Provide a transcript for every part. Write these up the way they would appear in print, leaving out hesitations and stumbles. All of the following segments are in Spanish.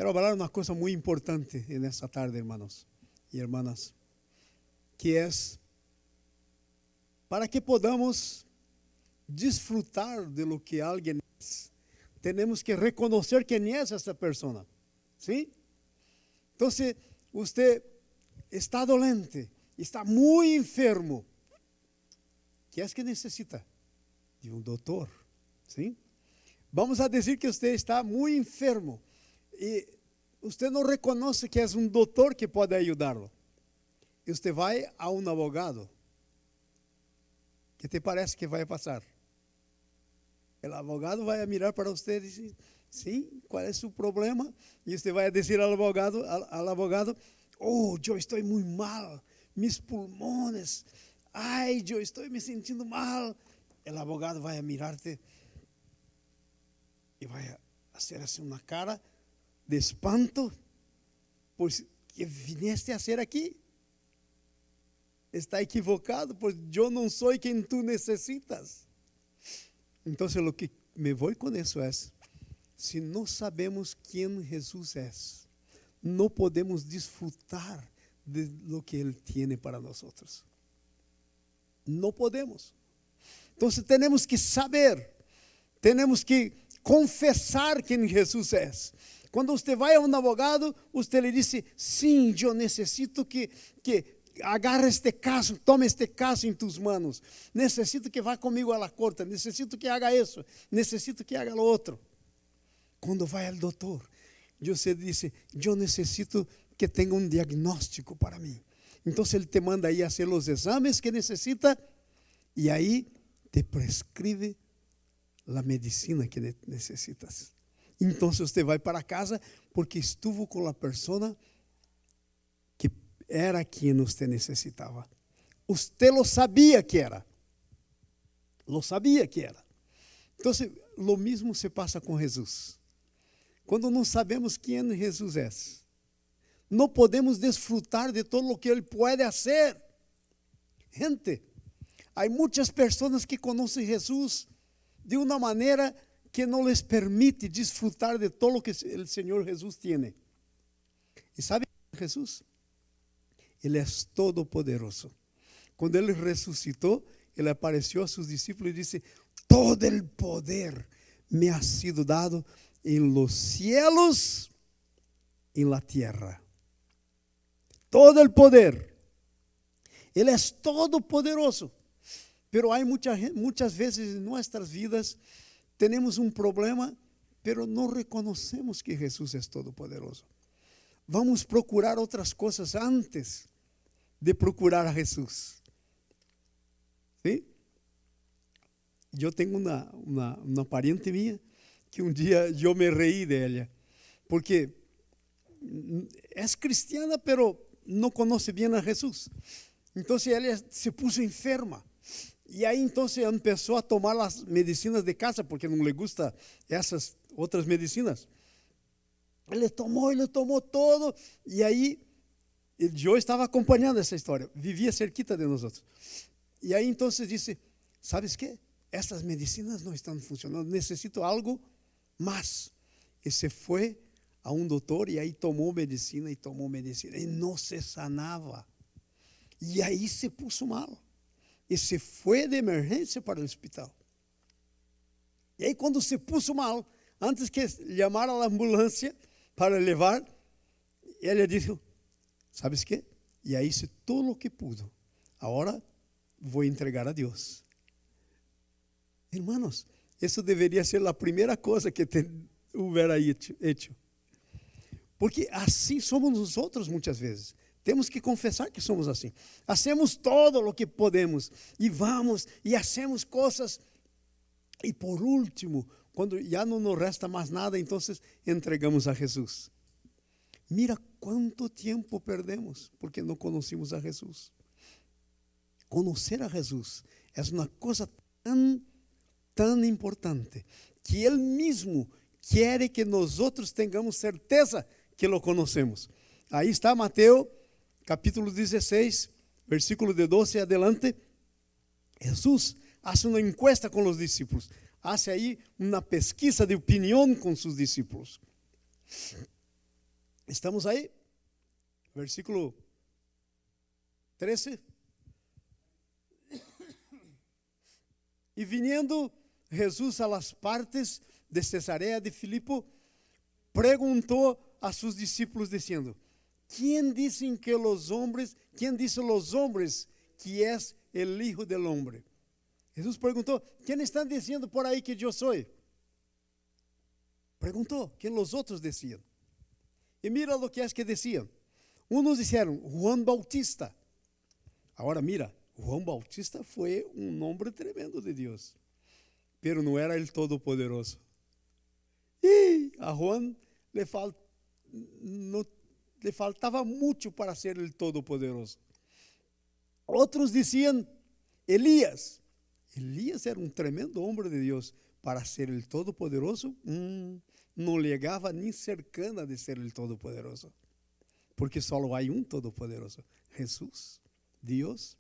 Quero falar uma coisa muito importante nessa tarde, irmãos e irmãs, que é para que podamos disfrutar de lo que alguém é, temos que reconhecer quem é essa pessoa, ¿sí? Então, se você está doente, está muito enfermo, que é que necessita? De um doutor, ¿sí? Vamos a dizer que você está muito enfermo e você não reconhece que é um doutor que pode ajudá-lo. E você vai a um advogado. ¿Qué te parece que vai passar? O advogado vai mirar para você e dizer, sim, qual é o seu problema? E você vai dizer ao advogado, oh, eu estou muito mal, mis pulmones, ai, eu estou me sentindo mal. O advogado vai mirar-te e vai fazer assim uma cara de espanto, pois que vineste a ser aqui. Está equivocado, pois eu não sou quem tu necessitas. Então, o que me vou com isso é, se não sabemos quem Jesus é, não podemos desfrutar de lo que Ele tem para nós. Não podemos. Então, temos que saber, temos que confessar quem Jesus é. Quando você vai a um advogado, você lhe diz, sim, eu necessito que agarre este caso, tome este caso em tus manos. Necesito que vá comigo à corte, necesito que haga isso, necesito que haga lo outro. Quando vai ao doutor, você diz, eu necessito que tenha um diagnóstico para mim. Então ele te manda aí fazer os exames que necessita e aí te prescreve a medicina que necessitas. Então você vai para casa porque estuvo com a pessoa que era quem você necessitava. Você lo sabia que era. Lo sabia que era. Então, lo mesmo se passa com Jesus. Quando não sabemos quem Jesus é, não podemos desfrutar de todo o que Ele pode fazer. Gente, há muitas pessoas que conhecem Jesus de uma maneira que não les permite desfrutar de todo o que o Senhor Jesus tem. E sabe Jesus? Ele é todo-poderoso. Quando Ele ressuscitou, Ele apareceu a seus discípulos e disse, todo el poder me ha sido dado en los cielos y en la tierra. Todo el poder. Ele é todo-poderoso. Pero há muitas vezes em nossas vidas, temos um problema, pero não reconhecemos que Jesus é todo-poderoso. Vamos procurar outras coisas antes de procurar a Jesus. ¿Sí? Eu tenho uma pariente minha que um dia eu me reí dela, porque é cristiana, pero não conhece bem a Jesus. Então ela se puso enferma. E aí então começou a tomar as medicinas de casa, porque não lhe gusta essas outras medicinas. Ele tomou todo, e aí eu estava acompanhando essa história, vivia cerquita de nós outros. E aí então disse, sabes que? Essas medicinas não estão funcionando, necessito algo mais. E se foi a um doutor, e aí tomou medicina, e não se sanava. E aí se puso mal, e se foi de emergência para o hospital. E aí quando se puso mal, antes que chamar a ambulância para levar, ele disse, sabes que? E aí hice tudo o que pudo. Agora vou entregar a Deus. Hermanos, isso deveria ser a primeira coisa que hubiera hecho. Porque assim somos nós outros muitas vezes. Temos que confessar que somos assim. Hacemos todo o que podemos e vamos e hacemos coisas. E por último, quando já não nos resta mais nada, então entregamos a Jesus. Mira quanto tempo perdemos porque não conhecemos a Jesus. Conhecer a Jesus é uma coisa tão importante que Ele mesmo quer que nós outros tenhamos certeza que o conhecemos. Aí está Mateus capítulo 16, versículo de 12 adelante. Jesus hace uma encuesta com os discípulos. Hace aí uma pesquisa de opinião com seus discípulos. Estamos aí? Versículo 13. E viniendo Jesús a las partes de Cesarea de Filipo, preguntou a sus discípulos diciendo: ¿Quién dicen los hombres que es el Hijo del Hombre? Jesús preguntó: ¿Quién están diciendo por ahí que yo soy? Preguntó, ¿quién los otros decían? Y mira lo que es que decían. Unos dijeron Juan Bautista. Ahora mira, Juan Bautista fue un hombre tremendo de Dios, pero no era el Todopoderoso. Y a Juan le faltaba mucho para ser el Todopoderoso. Otros decían Elías. Elías era un tremendo hombre de Dios. Para ser el Todopoderoso, no llegaba ni cercana de ser el Todopoderoso. Porque solo hay un Todopoderoso, Jesús, Dios.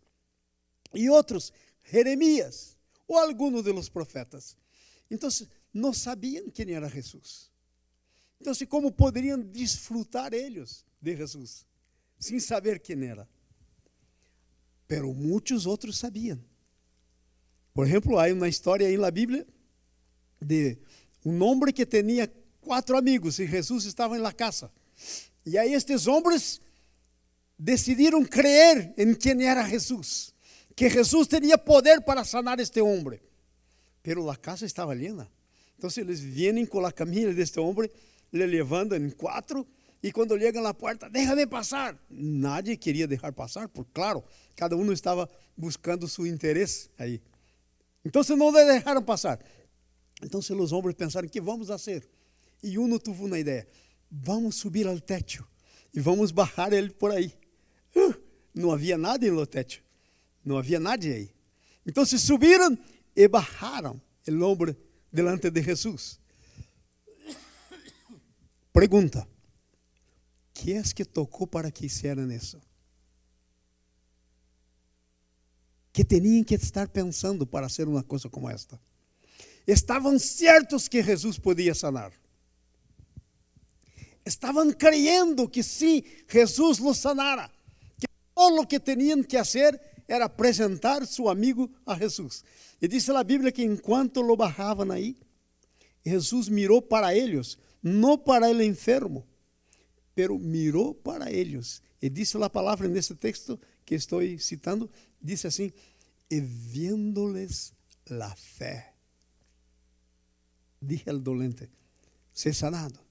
Y otros, Jeremías o algunos de los profetas. Entonces, no sabían quién era Jesús. Entonces, ¿cómo podrían disfrutar ellos de Jesús sin saber quién era? Pero muchos otros sabían. Por ejemplo, hay una historia en la Biblia de un hombre que tenía 4 amigos y Jesús estaba en la casa. Y ahí estos hombres decidieron creer en quién era Jesús, que Jesús tenía poder para sanar a este hombre. Pero la casa estaba llena. Entonces ellos vienen con la camilla de este hombre, le levantan en 4 y cuando llegan a la puerta, déjame pasar. Nadie quería dejar pasar, porque claro, cada uno estaba buscando su interés ahí. Entonces no le dejaron pasar. Entonces los hombres pensaron, ¿qué vamos a hacer? Y uno tuvo una idea: vamos a subir al techo y vamos a bajar él por ahí. No había nadie en el techo, no había nadie ahí. Entonces subieron y bajaron el hombre delante de Jesús. Pregunta: ¿qué es que tocó para que hicieran eso? ¿Qué tenían que estar pensando para hacer una cosa como esta? Estaban ciertos que Jesús podía sanar. Estaban creyendo que sí, Jesús los sanara. Que todo lo que tenían que hacer era presentar su amigo a Jesús. Y dice la Biblia que en cuanto lo bajaban ahí, Jesús miró para ellos, no para el enfermo, pero miró para ellos. Y dice la palabra en este texto que estoy citando, dice así: y viéndoles la fe, dije al dolente, sé sanado.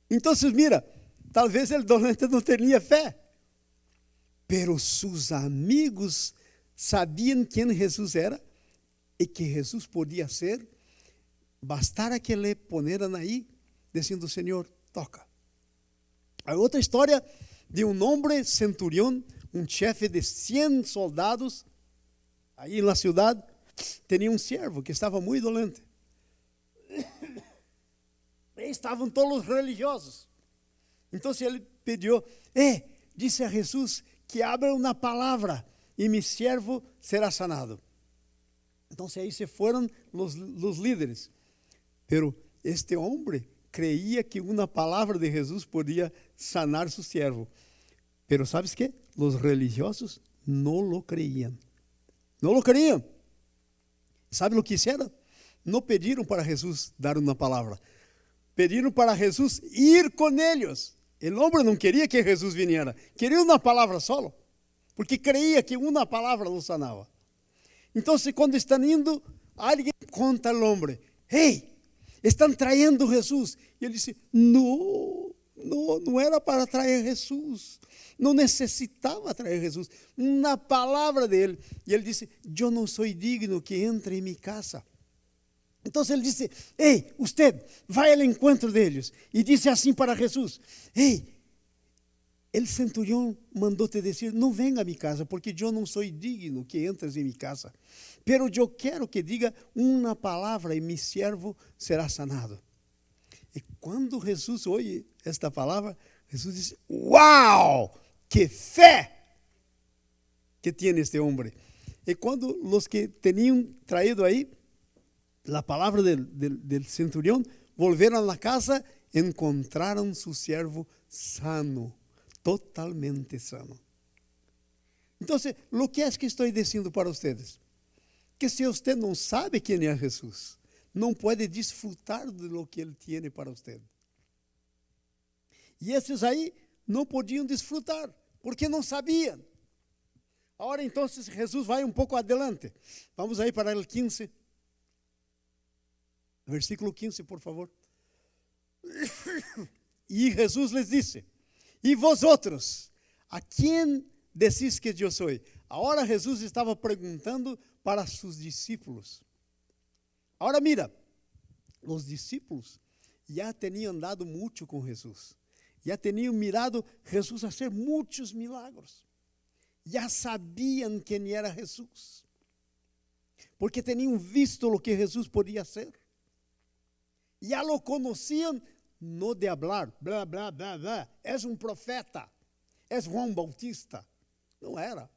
Entonces mira, tal vez el dolente no tenía fe, pero sus amigos sabían quién Jesús era y que Jesús podía hacer. Bastara que le ponieran ahí, diciendo: Señor, toca. Hay otra historia de un hombre centurión, un jefe de 100 soldados, ahí en la ciudad. Tenía un siervo que estaba muy dolente. Estaban todos los religiosos. Entonces él pidió: dice a Jesús que abra una palabra y mi siervo será sanado. Entonces ahí se fueron los líderes. Pero este hombre creía que una palabra de Jesús podía sanar su siervo. Pero ¿sabes qué? Los religiosos no lo creían. No lo creían. ¿Sabe lo que hicieron? No pidieron para Jesús dar una palabra. Pidieron para Jesús ir con ellos. El hombre no quería que Jesús viniera. Quería una palabra solo. Porque creía que una palabra lo sanaba. Entonces cuando están yendo, alguien conta al hombre: hey, están trayendo Jesús. Y él dice: no era para traer Jesús. No necesitaba traer Jesús. Una palabra de él. Y él dice: yo no soy digno que entre en mi casa. Entonces él dice: hey, usted vaya al encuentro de ellos. Y dice así para Jesús: hey, el centurión mandó te decir: no venga a mi casa, porque yo no soy digno que entres en mi casa. Pero yo quiero que diga una palabra y mi siervo será sanado. Y cuando Jesús oye esta palabra, Jesús dice: ¡wow! ¡Qué fe que tiene este hombre! Y cuando los que tenían traído ahí la palabra del centurión volvieron a la casa, encontraron su siervo sano, totalmente sano. Entonces, lo que es que estoy diciendo para ustedes, que si usted no sabe quién es Jesús, no puede disfrutar de lo que Él tiene para usted. Y esses ahí no podían disfrutar, porque no sabían. Ahora entonces Jesús va un poco adelante. Vamos ahí para el 15. Versículo 15, por favor. Y Jesús les dice, ¿y vosotros, a quién decís que yo soy? Ahora Jesús estaba preguntando para sus discípulos. Ahora mira, los discípulos ya tenían andado mucho con Jesús. Ya tenían mirado Jesús hacer muchos milagros. Ya sabían quién era Jesús. Porque tenían visto lo que Jesús podía hacer. Ya lo conocían, no de hablar, bla, bla, bla, bla. Es un profeta, es Juan Bautista. No era.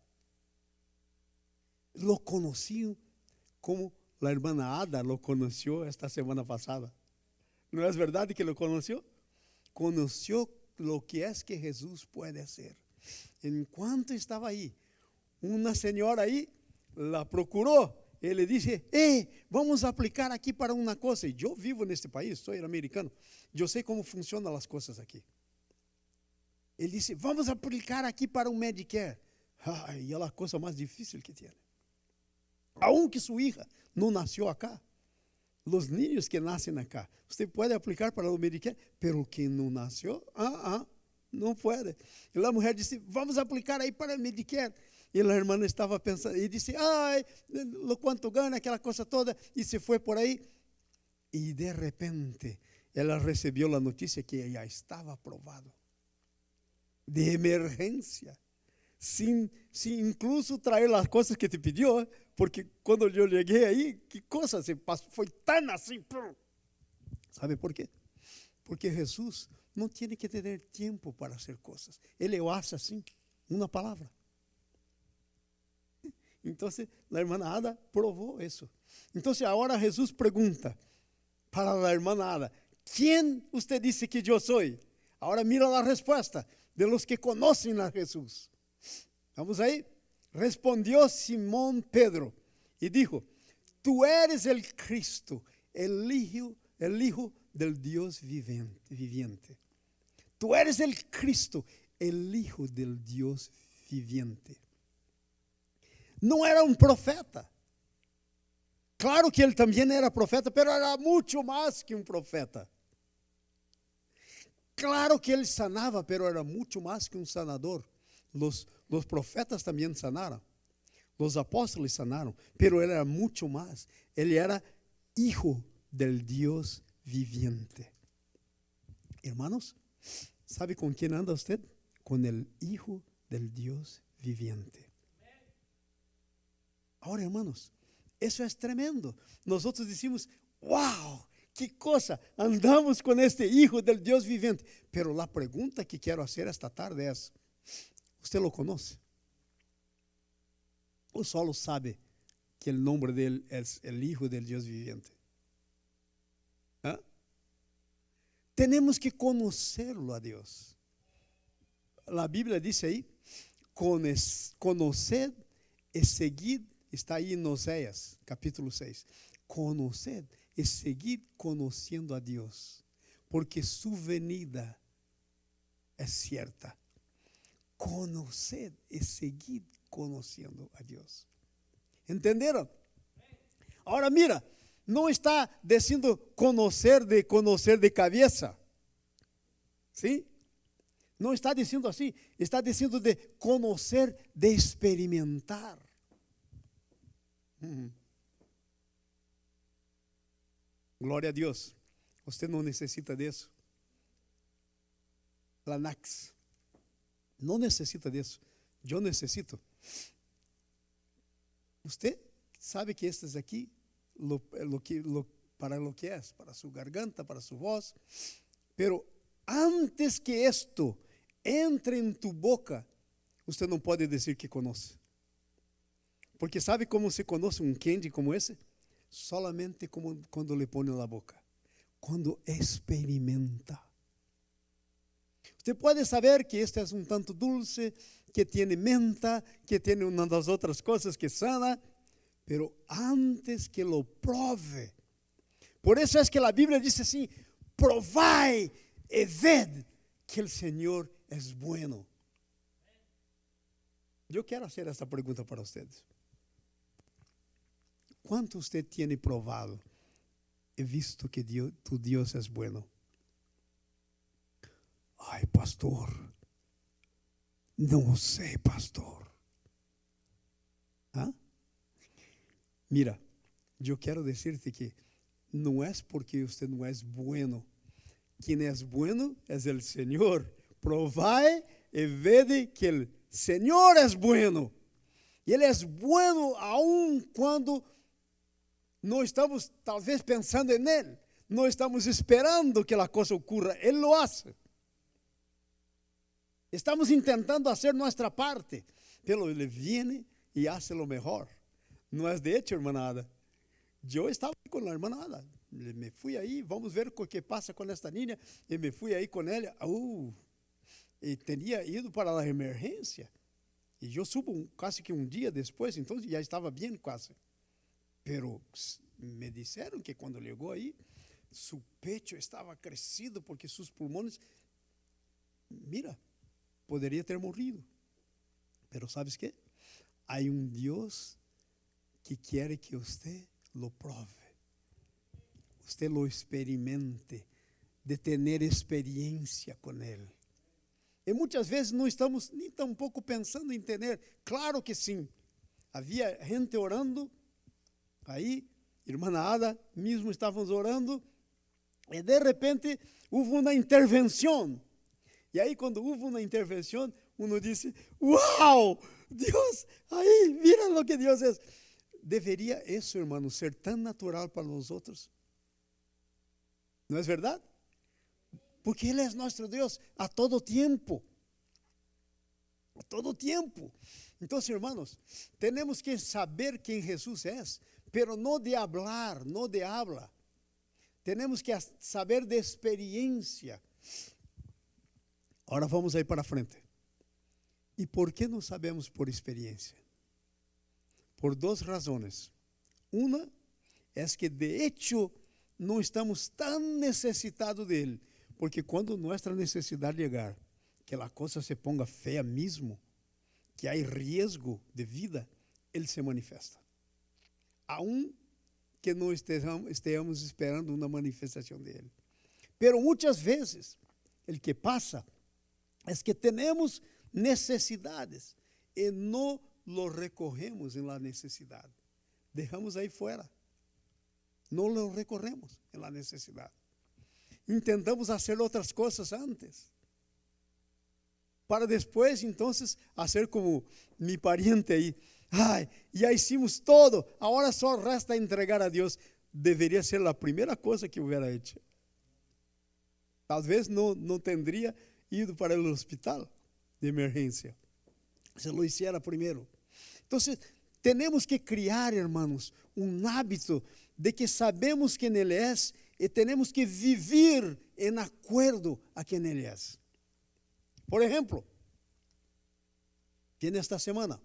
Lo conocían como la hermana Ada lo conoció esta semana pasada. ¿No es verdad que lo conoció? Conoció lo que es que Jesús puede hacer. En cuanto estaba ahí, una señora ahí la procuró. Él le dice, vamos a aplicar aquí para una cosa. Y yo vivo en este país, soy americano. Yo sé cómo funcionan las cosas aquí. Él dice, vamos a aplicar aquí para un Medicare. Y es la cosa más difícil que tiene. Aunque su hija no nació acá. Los niños que nacen acá, usted puede aplicar para el Medicare, pero quien no nació, no puede. Y la mujer dice, vamos a aplicar ahí para el Medicare. Y la hermana estaba pensando, y dice, lo cuánto gana, aquela cosa toda, y se fue por ahí. Y de repente, ella recibió la noticia que ya estaba aprobado. De emergencia. Sin incluso traer las cosas que te pidió, porque cuando yo llegué ahí, ¿qué cosa se pasó? Fue tan así. ¿Sabe por qué? Porque Jesús no tiene que tener tiempo para hacer cosas. Él lo hace así, una palabra. Entonces la hermana Ada probó eso. Entonces ahora Jesús pregunta para la hermana Ada, ¿quién usted dice que yo soy? Ahora mira la respuesta de los que conocen a Jesús. Vamos ahí. Respondió Simón Pedro y dijo, tú eres el Cristo, el Hijo del Dios viviente. Tú eres el Cristo, el Hijo del Dios viviente. No era un profeta. Claro que él también era profeta, pero era mucho más que un profeta. Claro que él sanaba, pero era mucho más que un sanador. Los profetas también sanaron. Los apóstoles sanaron, pero él era mucho más. Él era hijo del Dios viviente. Hermanos, ¿sabe con quién anda usted? Con el Hijo del Dios viviente. Ahora, hermanos, eso es tremendo. Nosotros decimos, wow, qué cosa, andamos con este Hijo del Dios viviente. Pero la pregunta que quiero hacer esta tarde es, ¿usted lo conoce? ¿O solo sabe que el nombre de él es el Hijo del Dios viviente? Tenemos que conocerlo a Dios. La Biblia dice ahí, conoced y seguid. Está ahí en Oséias, capítulo 6. Conoced y seguid conociendo a Dios, porque su venida es cierta. Conoced y seguid conociendo a Dios. ¿Entendieron? Ahora mira, no está diciendo conocer de cabeza. ¿Sí? No está diciendo así. Está diciendo de conocer, de experimentar. Glória a Deus. Você não necessita disso. Lanax. Não necessita disso. Eu necessito. Você sabe que estes aqui, para lo que é, para sua garganta, para sua voz. Pero antes que esto entre em tu boca, você não pode dizer que conhece. Porque sabe como se conoce um candy como esse? Solamente como quando le pone na boca. Cuando experimenta. Usted puede saber que este es un tanto dulce, que tiene menta, que tiene una de las otras cosas que sana, pero antes que lo pruebe. Por eso es que la Biblia dice así: probad y ved que el Señor es bueno. Yo quiero hacer esta pregunta para ustedes. ¿Cuánto usted tiene probado y visto que tu Dios es bueno? Ay, pastor, no sé, pastor. ¿Ah? Mira, yo quiero decirte que no es porque usted no es bueno. Quien es bueno es el Señor. Probad y ved que el Señor es bueno. Y Él es bueno aun cuando no estamos tal vez pensando en Él. No estamos esperando que la cosa ocurra. Él lo hace. Estamos intentando hacer nuestra parte, pero Él viene y hace lo mejor. No es de hecho, hermanada. Yo estaba con la hermanada. Me fui ahí, vamos ver qué pasa con esta niña. Y me fui ahí con ella. Y tenía ido para la emergencia. Y yo subo casi que un día después, entonces ya estaba bien casi. Pero me dijeron que cuando llegó ahí, su pecho estaba crecido porque sus pulmones, mira, podría ter morrido. Pero ¿sabes qué? Hay un Dios que quiere que usted lo pruebe, usted lo experimente, de tener experiencia con Él. Y muchas veces no estamos ni tampoco pensando en tener. Claro que sí. Había gente orando ahí, hermana Ada mismo estábamos orando, y de repente hubo una intervención. Y ahí cuando hubo una intervención, uno dice: ¡wow! Dios, ahí, mira lo que Dios es. ¿Debería eso, hermano, ser tan natural para nosotros? ¿No es verdad? Porque Él es nuestro Dios a todo tiempo. A todo tiempo. Entonces, hermanos, tenemos que saber quién Jesús es, pero no de hablar, no de habla. Tenemos que saber de experiencia. Ahora vamos a ir para frente. ¿Y por qué no sabemos por experiencia? Por dos razones. Una es que de hecho no estamos tan necesitados de Él, porque cuando nuestra necesidad llegar, que la cosa se ponga fea mismo, que hay riesgo de vida, Él se manifiesta. Aún que no estemos esperando una manifestación de Él. Pero muchas veces, el que pasa es que tenemos necesidades y no lo recogemos en la necesidad. Dejamos ahí fuera. No lo recorremos en la necesidad. Intentamos hacer otras cosas antes, para después entonces hacer como mi pariente ahí. Ay, ya hicimos todo, ahora solo resta entregar a Dios. Debería ser la primera cosa que hubiera hecho. Tal vez no tendría ido para el hospital de emergencia. Se lo hiciera primero. Entonces, tenemos que criar, hermanos, un hábito de que sabemos quién Él es y tenemos que vivir en acuerdo a quién Él es. Por ejemplo, tiene esta semana,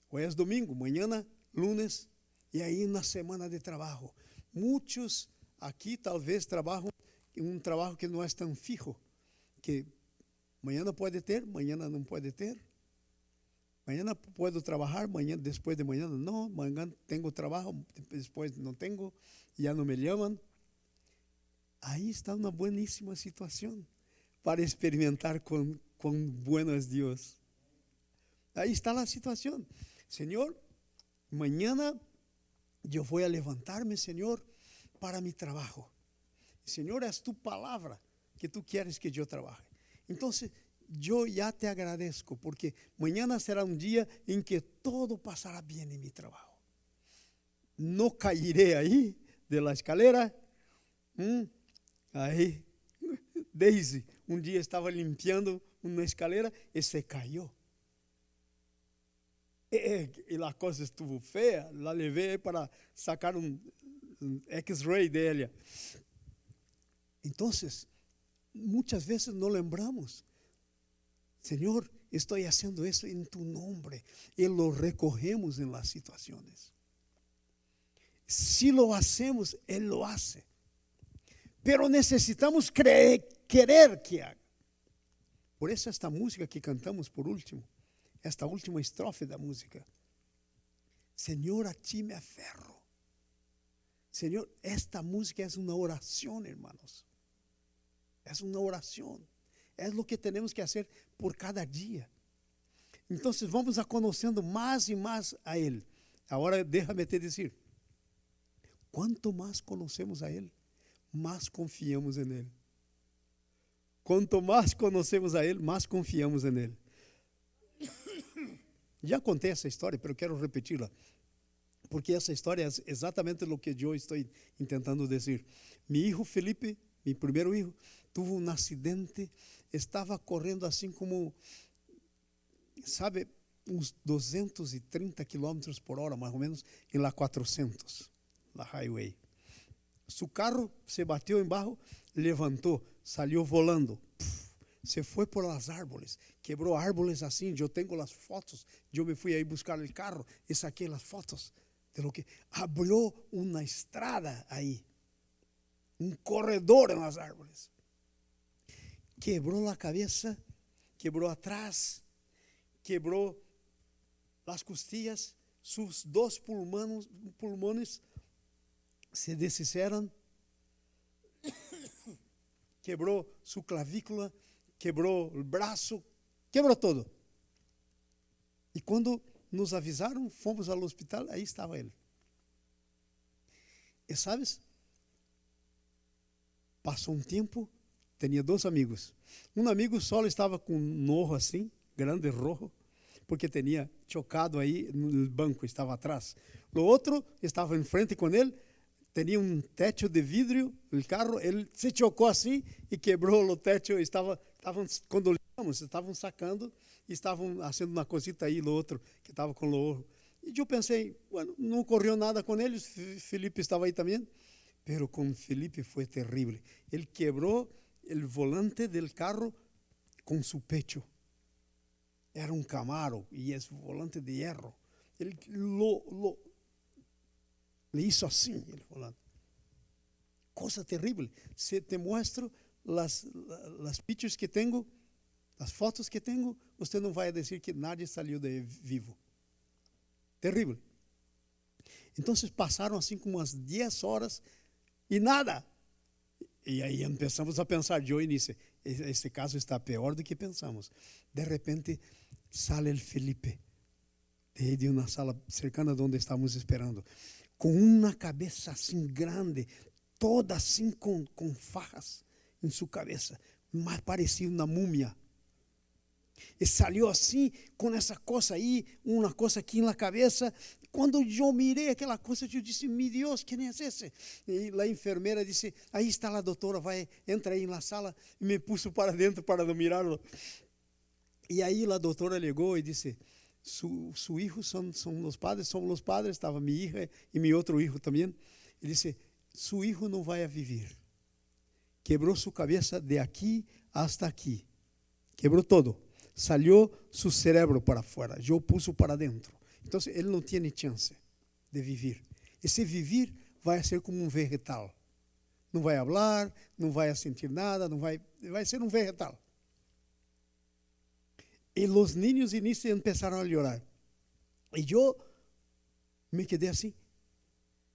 hoy es domingo, mañana lunes, y ahí una semana de trabajo. Muchos aquí tal vez trabajan en un trabajo que no es tan fijo, que mañana puede ter, mañana no puede ter. Mañana puedo trabajar, mañana, después de mañana no, mañana tengo trabajo, después no tengo, ya no me llaman. Ahí está una buenísima situación para experimentar cuán bueno es Dios. Ahí está la situación. Señor, mañana yo voy a levantarme, Señor, para mi trabajo. Señor, es tu palabra que tú quieres que yo trabaje. Entonces, yo ya te agradezco porque mañana será un día en que todo pasará bien en mi trabajo. No caeré ahí de la escalera. Ahí, Daisy, un día estaba limpiando una escalera y se cayó. Y la cosa estuvo fea. La llevé para sacar un X-ray de ella. Entonces, muchas veces no lembramos, Señor, estoy haciendo eso en tu nombre, y lo recogemos en las situaciones. Si lo hacemos, Él lo hace. Pero necesitamos querer que haga. Por eso esta música que cantamos por último, esta última estrofe da música. Señor, a ti me aferro. Señor, esta música es una oración, hermanos. Es una oración. Es lo que tenemos que hacer por cada día. Entonces vamos a conociendo más y más a Él. Ahora déjame te decir, cuanto más conocemos a Él, más confiamos en Él. Quanto mais conhecemos a Ele, mais confiamos em Ele. Já contei essa história, mas quero repeti-la, porque essa história é exatamente o que eu estou tentando dizer. Mi hijo Felipe, mi primeiro hijo, tuvo um acidente, estava correndo assim como, sabe, uns 230 km por hora, mais ou menos, em la 400, la highway. Su carro se bateu embaixo, levantou, salió volando, se foi por las árboles, quebrou árboles assim. Eu tenho as fotos, eu me fui aí buscar o carro e saquei as fotos de lo que abriu uma estrada aí, um corredor en las árboles. Quebrou a cabeça, quebrou atrás, quebrou as costillas, sus dos pulmones se desfizeram, quebrou sua clavícula, quebrou o braço, quebrou todo. E quando nos avisaram, fomos ao hospital, aí estava ele. E sabes, passou um tempo, tinha dois amigos. Um amigo só estava com um ojo assim, grande, rojo, porque tinha chocado aí no banco, estava atrás. O outro estava em frente com ele, tinha um teto de vidro, o carro, ele se chocou assim e quebrou o teto. Quando olhamos, estavam sacando e estavam fazendo uma cosita aí, o outro que estava com o ouro. E eu pensei, bueno, não ocorreu nada com eles, Felipe estava aí também, pero com Felipe foi terrível. Ele quebrou o volante do carro com seu pecho. Era um Camaro e esse volante de hierro. Ele le hizo assim, ele falando. Coisa terrível. Se te mostro las pictures que tenho, as fotos que tenho, você não vai dizer que nadie saiu de vivo. Terrível. Então passaram assim como umas 10 horas e nada. E aí começamos a pensar, eu início, esse caso está pior do que pensamos. De repente sale o Felipe de uma sala cercana onde estávamos esperando, com uma cabeça assim grande, toda assim com fajas em sua cabeça, mas parecia uma múmia. E saiu assim, com essa coisa aí, uma coisa aqui na cabeça. Quando eu mirei aquela coisa, eu disse, meu Deus, quem é esse? E a enfermeira disse, aí está a doutora, entra aí na sala. E me puso para dentro para não mirá-lo. E aí a doutora chegou e disse, su hijo são os padres, estava minha hija e meu outro hijo também. E disse, su hijo não vai viver. Quebrou sua cabeça de aqui hasta aqui. Quebrou todo. Salió su cerebro para fora. Eu puso para dentro. Então, ele não tem chance de viver. E se viver, vai ser como um vegetal. Não vai falar, não vai sentir nada, vai ser um vegetal. E os niños início começaram a chorar. E eu me quedei assim.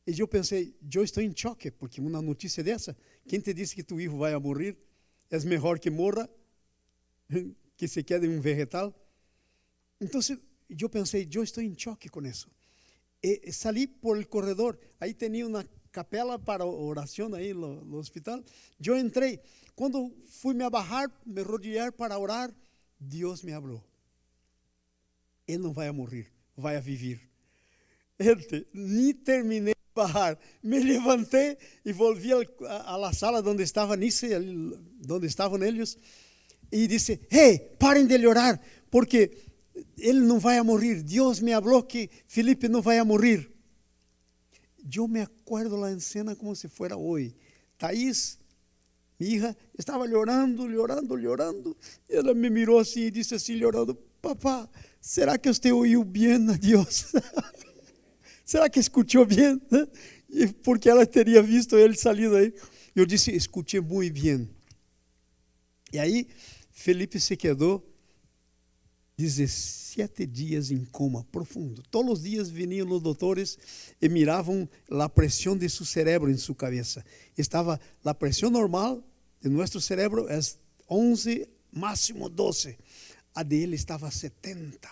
E eu pensei, eu estou em choque, porque uma notícia dessa, quem te disse que tu filho vai morrer? É melhor que morra, que se quede um vegetal. Então, eu pensei, eu estou em choque com isso. E saí por el corredor, aí tinha uma capela para oração aí no hospital. Eu entrei, quando fui me abajar, me rodear para orar, Deus me abriu. Ele não vai morrer, vai viver. Nem terminei de bajar, me levantei e volvi à sala onde estava Nice, onde estavam eles, e disse, hey, parem de orar, porque ele não vai morrer. Deus me falou que Felipe não vai morrer. Eu me acuerdo la escena como se fuera hoy. Thaís Minha hija estava chorando. E ela me mirou assim e disse assim, chorando: papá, será que você ouviu bem a Deus? Será que escutou bem? E porque ela teria visto ele saindo aí. Eu disse: escutei muito bem. E aí, Felipe se quedou 17 dias em coma profundo. Todos os dias vinham os doutores e miravam a pressão de seu cérebro em sua cabeça. Estava a pressão normal de nosso cérebro é 11, máximo 12. A dele estava 70,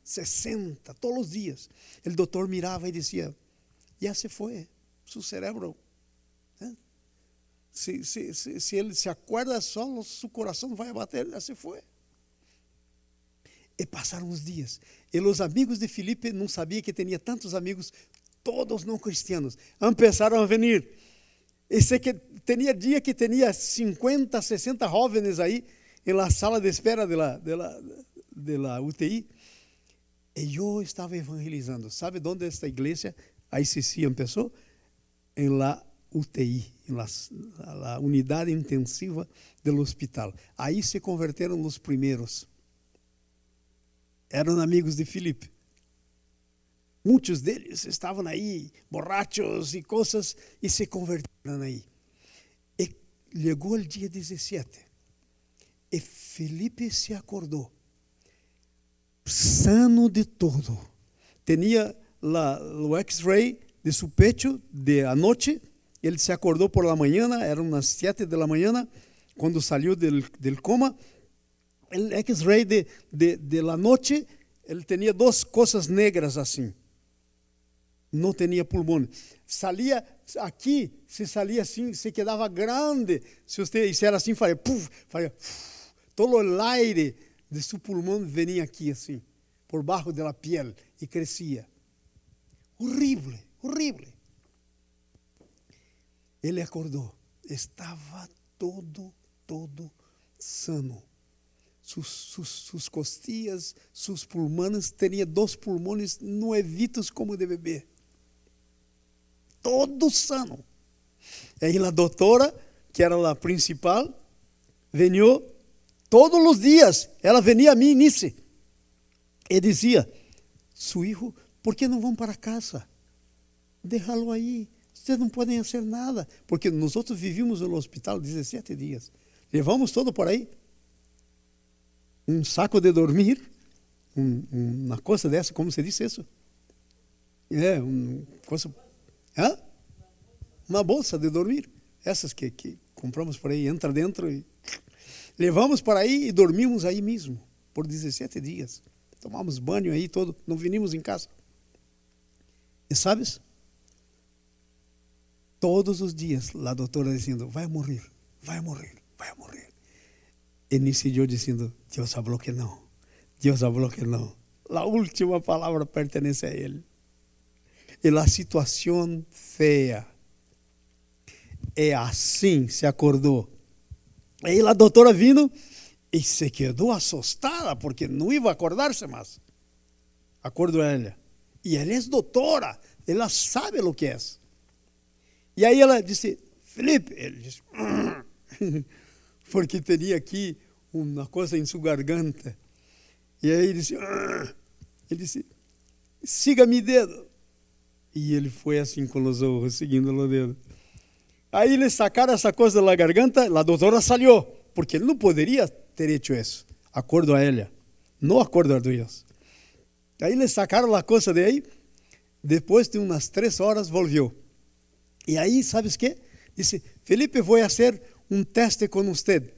60, todos os dias. O doutor mirava e dizia: já se foi, seu cérebro. Se ele se acorda só, seu coração vai bater, já se foi. E passaram os dias. E os amigos de Felipe não sabiam que tinha tantos amigos, todos não cristianos. Começaram a vir. E sei que tinha dia que tinha 50, 60 jovens aí, na sala de espera de la UTI. E eu estava evangelizando. ¿Sabe onde esta igreja, a ICC, começou? Em la UTI, em la unidade intensiva do hospital. Aí se converteram os primeiros. Eram amigos de Felipe. Muitos deles estavam aí, borrachos e coisas, e se converteram aí. E chegou o dia 17. E Felipe se acordou, sano de todo. Tinha o X-ray de seu pecho de anoche. Ele se acordou por la manhã, eram umas 7 da manhã, quando saiu del coma. O X-ray de la noche, ele tinha 2 coisas negras assim. Não tinha pulmão. Salia aqui, se salia assim, se quedava grande. Se você hiciera assim, faria puf, todo o aire de seu pulmão vinha aqui assim, por baixo da piel, e crescia. Horrível, horrível. Ele acordou, estava todo sano. Sus costillas, sus pulmões, tinha 2 pulmões nuevitos como de bebê. Todo sano. E aí a doutora, que era a principal, veio todos os dias. Ela venia a mim nisso e dizia: seu filho, por que não vão para casa? Deixá-lo aí. Vocês não podem fazer nada. Porque nós outros vivíamos no hospital 17 dias. Levamos todo por aí. Um saco de dormir, uma coisa dessa, como se diz isso? Uma bolsa de dormir. Essas que compramos por aí, entra dentro. E levamos para aí e dormimos aí mesmo, por 17 dias. Tomamos banho aí todo, não vinimos em casa. E sabes? Todos os dias, a doutora dizendo: vai morrer, vai morrer, vai morrer. E nisso eu dizendo: Deus falou que não. Deus falou que não. A última palavra pertence a Ele. E a situação feia. E assim se acordou. Aí a doutora vindo e se quedou assustada, porque não ia acordar-se mais. Acordou ela. E ela é doutora, ela sabe o que é. E aí ela disse: Felipe, ele disse, porque teria aqui uma coisa em sua garganta. E aí ele disse: siga meu dedo. E ele foi assim com os olhos, seguindo o dedo. Aí ele sacaram essa coisa da garganta, a doutora saiu, porque ele não poderia ter hecho isso. Acordo a ela, não acordo a Deus. Aí ele sacaram a coisa de aí, depois de umas 3 horas volviu. E aí, ¿sabes qué? Disse: Felipe, vou fazer um teste com você.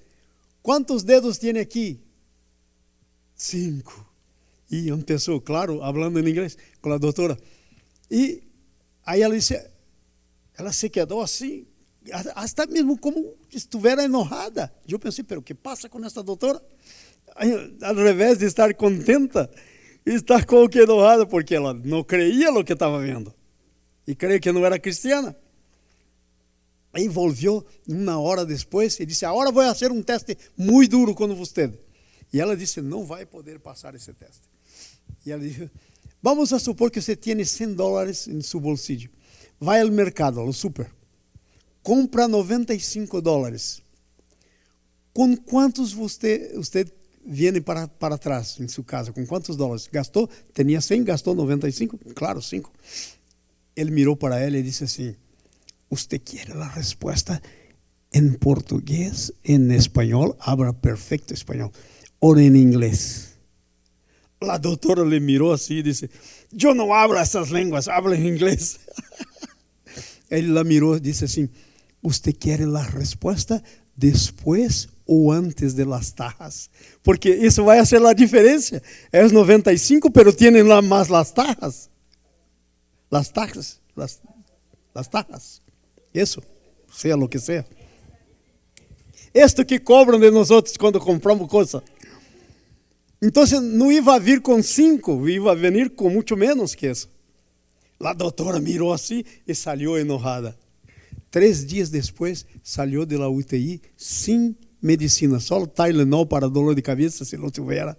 Quantos dedos tem aqui? 5. E começou, claro, falando em inglês com a doutora. E aí ela disse, ela se quedou assim, até mesmo como estivera enojada. Eu pensei: pero o que passa com essa doutora? Ao revés de estar contenta, está como que enojada, porque ela não creia no que estava vendo. E creio que não era cristiana. Aí volviu 1 hora depois e disse: agora vou fazer um teste muito duro com você. E ela disse: não vai poder passar esse teste. E ela disse: vamos a supor que você tem $100 em seu bolsillo. Vai ao mercado, ao super. Compra $95. ¿Con cuántos usted viene para atrás en su casa? ¿Con cuántos dólares? ¿Gastó? ¿Tenía 100? ¿Gastó 95? Claro, 5. Él miró para él y dice así: ¿usted quiere la respuesta en portugués, en español? Habla perfecto español. O en inglés. La doctora le miró así y dice: yo no hablo esas lenguas, hablo en inglés. Él la miró y dice así: ¿usted quiere la respuesta después o antes de las tajas? Porque eso va a hacer la diferencia. Es 95, pero tienen más las tajas. Las tajas, las tajas. Eso, sea lo que sea. Esto que cobran de nosotros cuando compramos cosas. Entonces no iba a vir con 5, iba a venir con mucho menos que eso. La doctora miró así y salió enojada. 3 días después salió de la UTI sin medicina, solo Tylenol para dolor de cabeza si lo tuviera.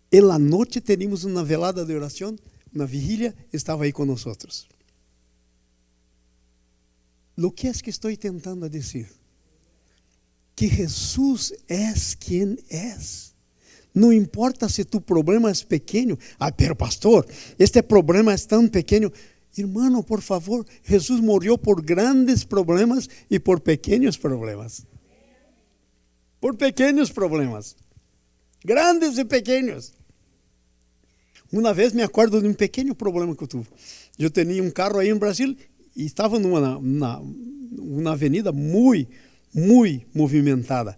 En la noche teníamos una velada de oración, una vigilia, estaba ahí con nosotros. Lo que es que estoy tentando decir, que Jesús es quien es. No importa si tu problema es pequeño. Pero pastor, este problema es tan pequeño. Hermano, por favor, Jesús murió por grandes problemas y por pequeños problemas. Por pequeños problemas. Grandes y pequeños. Una vez me acuerdo de un pequeño problema que tuve. Yo tenía un carro ahí en Brasil y estaba en una avenida muy movimentada.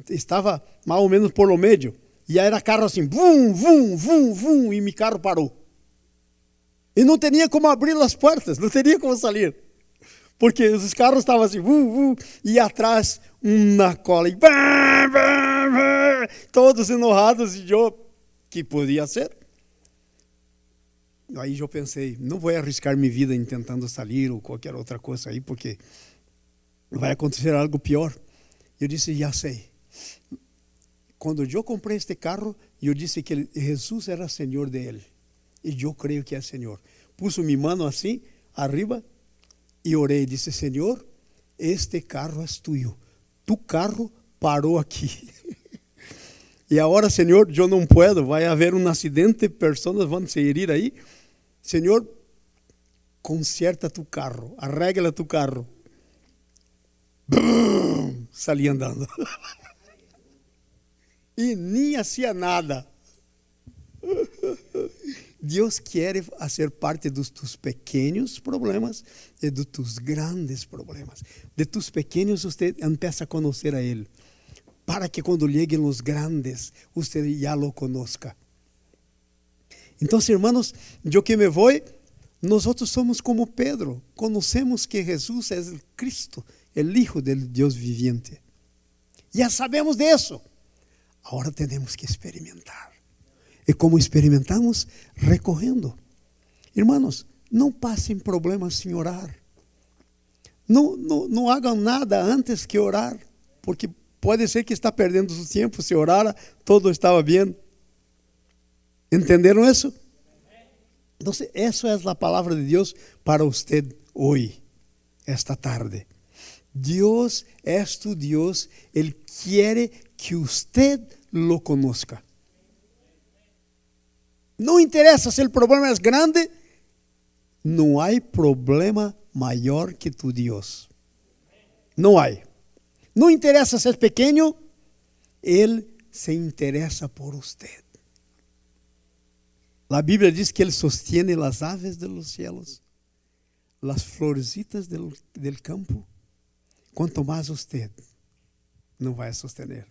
Estava mais ou menos por lo medio. E aí era carro assim, vum, vum, vum, vum, e meu carro parou. E não tinha como abrir as portas, não tinha como sair. Porque os carros estavam assim, vum, vum, e atrás uma cola. E bam, bam, bam, todos enojados. E eu, que podia ser? Aí eu pensei, não vou arriscar minha vida tentando sair ou qualquer outra coisa aí, porque vai acontecer algo pior. Eu disse, já sei. Quando eu comprei este carro, eu disse que Jesus era Senhor dele. E eu creio que é Senhor. Pus minha mão assim, arriba, e orei. Disse, Senhor, este carro é tuyo. Tu carro parou aqui. E agora, Senhor, eu não puedo. Vai haver um acidente, pessoas vão se herir aí. Senhor, conserta tu carro. Arregla tu carro. Bum, salí andando. E nem hacía nada. Deus quer fazer parte dos tus pequenos problemas e dos tus grandes problemas. De tus pequenos, você empieza a conhecer a Ele, para que quando lleguen os grandes, você já lo conozca. Então, hermanos, eu que me vou, nós somos como Pedro, conhecemos que Jesus é o Cristo, o Hijo del Deus viviente. Já sabemos disso. Agora temos que experimentar. E como experimentamos? Recorrendo. Irmãos, não passem problemas sem orar. Não hagam nada antes que orar, porque pode ser que está perdendo seu tempo. Se orara, todo estava bem. ¿Entenderam isso? Então, essa é a palavra de Deus para você hoje, esta tarde. Deus é tu Deus, Ele quer que você lo conozca. Não interessa se o problema é grande, não há problema maior que tu Deus. Não há. Não interessa se é pequeno, Ele se interessa por você. A Bíblia diz que Ele sostiene as aves de los cielos, as florecitas del campo. Quanto mais você não vai sostener.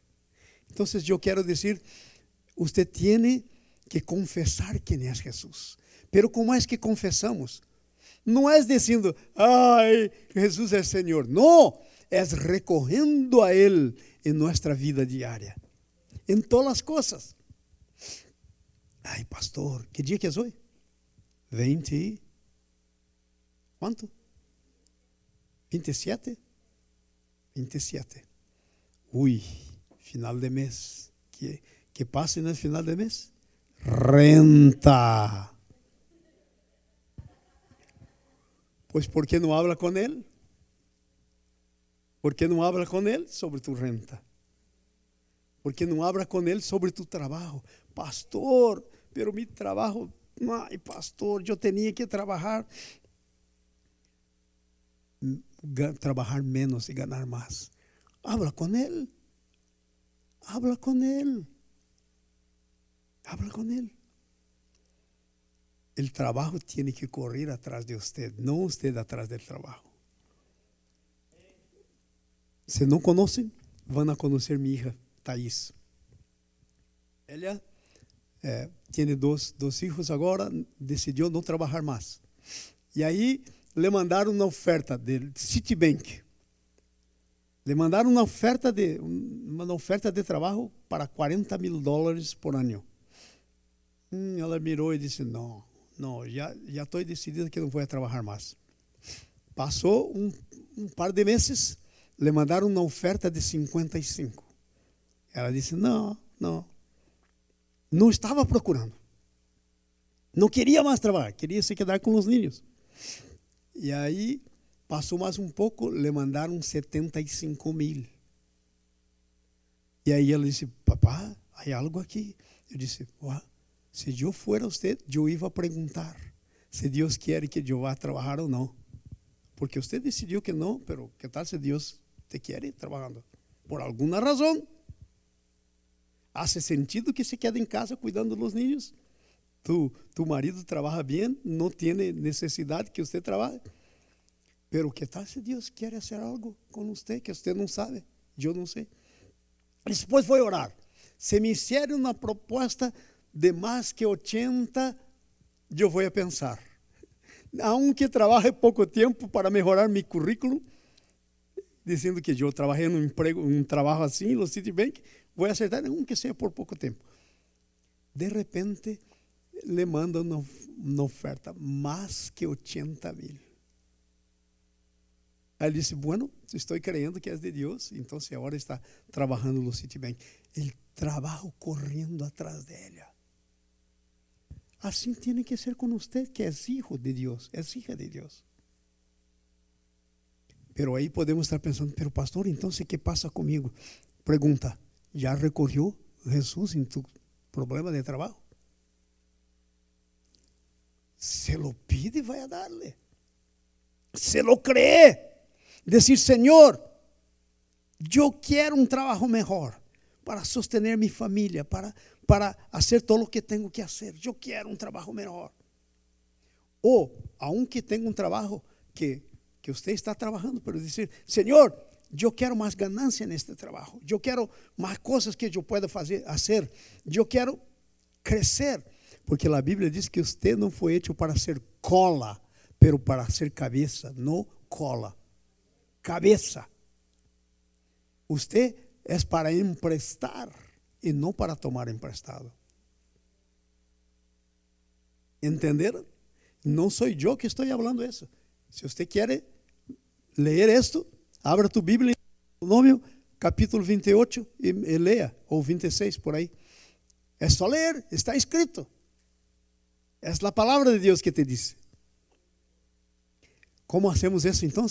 Então, eu quero dizer, você tem que confessar quem é Jesus. Pero como é que confessamos? Não é dizendo, ai, Jesus é Senhor. Não, é recorrendo a Ele em nossa vida diária. Em todas as coisas. Ai, pastor, que dia que é hoje? 20. Quanto? 27? 27. Ui, final de mês. Que passe no final de mês? Renta. Pois por que não habla com ele? ¿Por qué no habla con Él sobre tu renta? ¿Por qué no habla con Él sobre tu trabajo? Pastor, pero mi trabajo, ay, pastor, yo tenía que trabajar menos y ganar más. Habla con Él. Habla con Él. Habla con Él. El trabajo tiene que correr atrás de usted, no usted atrás del trabajo. Si no conocen, van a conocer mi hija Thais. Ella tiene dos hijos agora, decidiu não trabalhar mais. E aí le mandaram uma oferta del Citibank. Le mandaram uma oferta de trabalho para $40,000 por ano. Ela mirou e disse: não, já estou decidida que não vou trabalhar mais. Passou um par de meses, le mandaram uma oferta de 55. Ela disse: não estava procurando. Não queria mais trabalhar, queria se quedar com os niños. E aí, passou mais um pouco, le mandaram 75,000. E aí ela disse: papá, há algo aqui. Eu disse: se eu fuera usted, eu ia perguntar se Deus quer que eu vá trabalhar ou não. Porque você decidiu que não, pero que tal se Deus te quer trabalhando? Por alguma razão. Hace sentido que se quede em casa cuidando dos niños? Tu marido trabalha bem, não tem necessidade que você trabalhe. Pero que tal se Deus quer fazer algo com você que você não sabe? Eu não sei. Depois foi orar. Se me hicieram uma proposta de mais que 80, eu vou pensar. Aunque trabalhe pouco tempo para melhorar meu currículo, dizendo que eu trabalhei num trabalho assim, no Citibank, vou acertar, aunque seja por pouco tempo. De repente, le mandam uma oferta mais que 80,000. Aí ele disse: bueno, estou creyendo que é de Deus, então agora está trabalhando no Citibank. El trabalho correndo atrás dela. Assim tem que ser com você, que é filho de Deus, é filha de Deus. Pero aí podemos estar pensando: pero pastor, então o que passa comigo? Pergunta: já recorreu Jesus em tu problema de trabalho? Se lo pide, vai a darle. Se lo cree. Decir: Senhor, eu quero um trabalho melhor para sostener minha família, para fazer todo o que tenho que fazer. Eu quero um trabalho melhor. Ou, aunque tenha um trabalho que você está trabalhando, para dizer: Senhor, eu quero mais ganância neste trabalho. Eu quero mais coisas que eu pueda fazer. Eu quero crescer. Porque a Bíblia diz que você não foi hecho para ser cola, pero para ser cabeça, não cola. Cabeça. Você é para emprestar e não para tomar emprestado. ¿Entenderam? Não sou eu que estou falando isso. Se você quer ler isto, abra tu Bíblia em Deuteronômio, capítulo 28 e leia, ou 26 por aí. É só ler, está escrito. É a palavra de Deus que te diz. Como hacemos isso então?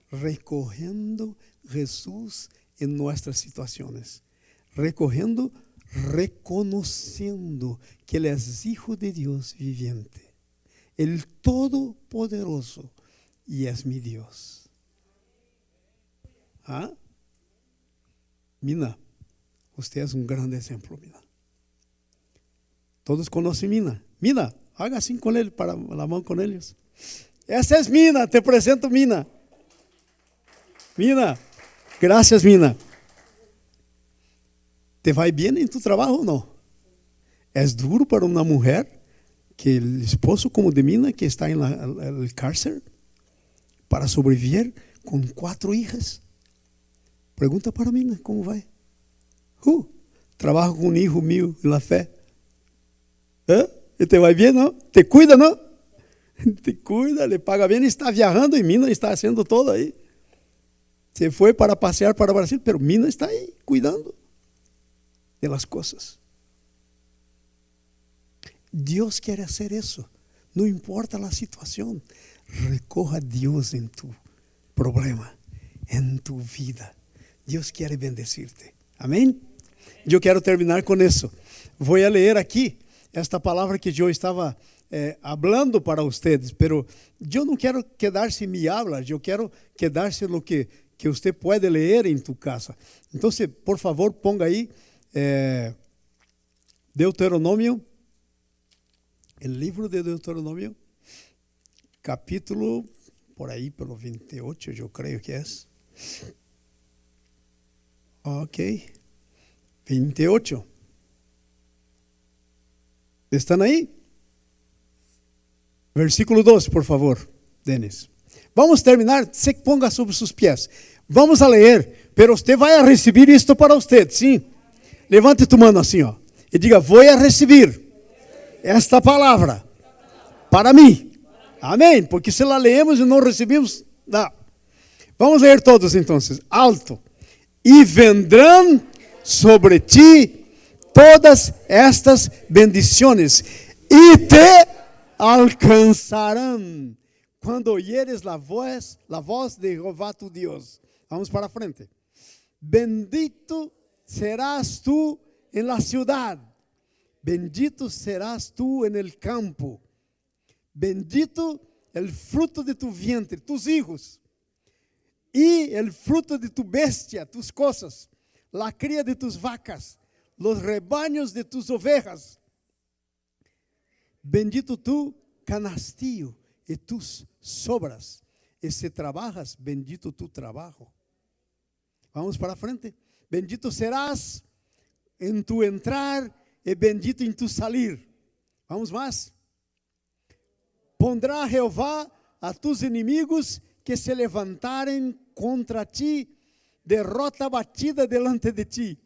Recorrendo Jesus em nossas situações. Recorrendo, reconhecendo que Ele é Hijo de Deus viviente. El Todopoderoso, e é meu Deus. Mina, você é um grande exemplo, Mina. Todos conhecem Mina. Mina, haga assim com ele, para a mão com eles. Essa é Mina, te apresento Mina. Mina, graças Mina. ¿Te vai bem em tu trabalho ou não? É duro para uma mulher que o esposo como de Mina, que está em el cárcel, para sobreviver com 4 hijas. Pergunta para Mina, como vai? Trabalho com um hijo meu na fé. E te vai bem, não? Te cuida, não? Te cuida, le paga bem, está viajando e Mina está haciendo todo aí. Se foi para passear para o Brasil, pero Mina está aí, cuidando de las coisas. Deus quer fazer isso. Não importa a situação. Recorra a Deus em tu problema en tu vida. Dios quiere bendecirte. Amén. Eu quero terminar com isso. Vou ler aqui esta palavra que eu estava hablando para ustedes, pero eu não quero quedar-se em mi habla, eu quero quedar-se no que você pode ler em tu casa. Então, por favor, ponga aí Deuteronômio, o livro de Deuteronômio, capítulo, por aí, pelo 28, eu creio que é. Ok, 28. ¿Están aí? Versículo 12, por favor, Denis. Vamos terminar, se ponga sobre seus pés. Vamos a ler, pero usted vai a receber isto para usted, sim? Levante tu mano assim, ó, e diga: vou a receber esta palavra para mim. Amém? Porque se la leemos e não recebemos, não. Vamos ler todos então, alto. E vendrão sobre ti todas estas bendiciones e te alcançarão quando oyeres la voz de Jehová tu Dios. Vamos para frente. Bendito serás tú en la ciudad, bendito serás tú en el campo, bendito el fruto de tu vientre, tus hijos, y el fruto de tu bestia, tus cosas, la cría de tus vacas, los rebaños de tus ovejas. Bendito tu canastillo y tus sobras. E se trabajas, bendito tu trabajo. Vamos para frente. Bendito serás en tu entrar y bendito en tu salir. Vamos más. Pondrá Jehová a tus inimigos que se levantarem contra ti, derrota batida delante de ti.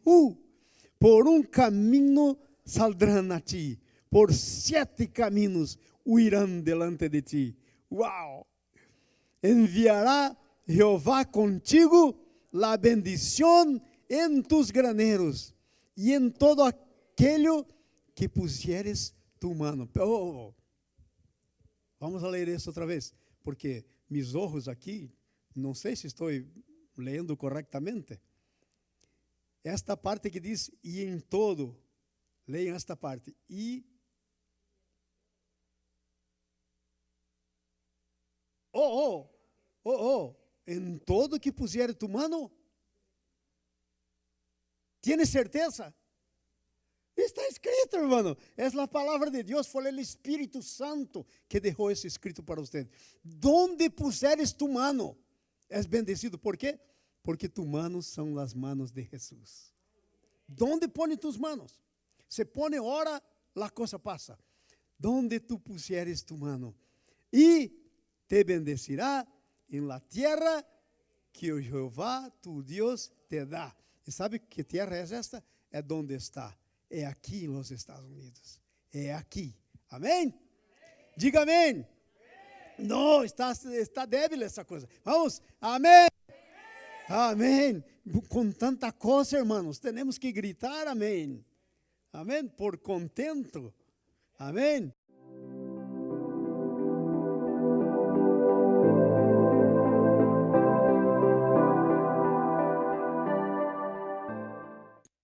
Por um caminho saldrão a ti, por 7 caminhos huirão delante de ti. Uau! Enviará Jehová contigo la bendición en tus graneros y en todo aquello que pusieres tu mano. Vamos a ler isso outra vez, porque mis ojos aqui, não sei se estou lendo corretamente. Esta parte que diz, e em todo, leiam esta parte, em todo que pusiere tu mano. ¿Tienes certeza? Está escrito, hermano. Es la palabra de Dios. Fue el Espíritu Santo que dejó eso escrito para usted. Donde puseres tu mano, es bendecido. ¿Por qué? Porque tus manos son las manos de Jesús. ¿Dónde pone tus manos? Se pone ora, la cosa pasa. Donde tú pusieres tu mano. Y te bendecirá en la tierra que Jehová tu Dios te da. ¿Y sabe qué tierra es esta? Es donde está. É aqui nos Estados Unidos. É aqui. Amém? Diga amém. Não, está débil essa coisa. Vamos. Amém. Amém. Com tanta coisa, irmãos, temos que gritar amém. Amém. Por contento. Amém.